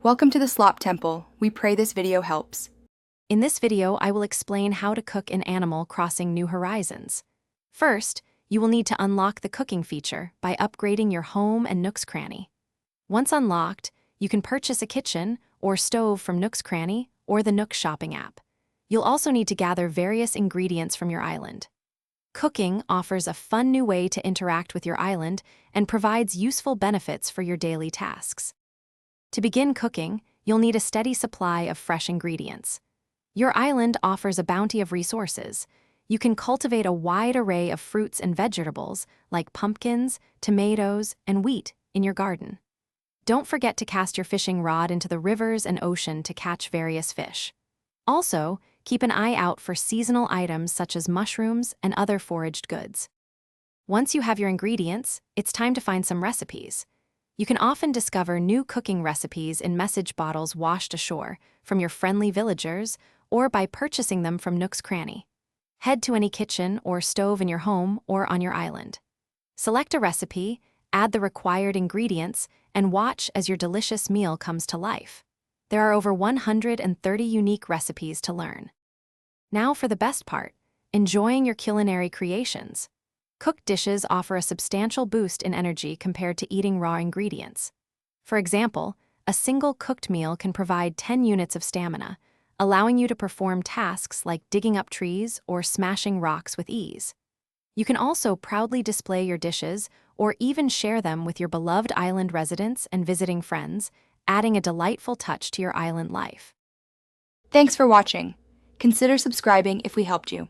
Welcome to the Slop Temple. We pray this video helps. In this video, I will explain how to cook an animal crossing new horizons. First, you will need to unlock the cooking feature by upgrading your home and Nook's Cranny. Once unlocked, you can purchase a kitchen or stove from Nook's Cranny or the Nook shopping app. You'll also need to gather various ingredients from your island. Cooking offers a fun new way to interact with your island and provides useful benefits for your daily tasks. To begin cooking, you'll need a steady supply of fresh ingredients. Your island offers a bounty of resources. You can cultivate a wide array of fruits and vegetables like pumpkins, tomatoes, and wheat in your garden. Don't forget to cast your fishing rod into the rivers and ocean to catch various fish. Also, keep an eye out for seasonal items such as mushrooms and other foraged goods. Once you have your ingredients, it's time to find some recipes. You can often discover new cooking recipes in message bottles washed ashore from your friendly villagers or by purchasing them from Nook's Cranny. Head to any kitchen or stove in your home or on your island. Select a recipe, add the required ingredients, and watch as your delicious meal comes to life. There are over 130 unique recipes to learn. Now for the best part, enjoying your culinary creations. Cooked dishes offer a substantial boost in energy compared to eating raw ingredients. For example, a single cooked meal can provide 10 units of stamina, allowing you to perform tasks like digging up trees or smashing rocks with ease. You can also proudly display your dishes or even share them with your beloved island residents and visiting friends, adding a delightful touch to your island life. Thanks for watching. Consider subscribing if we helped you.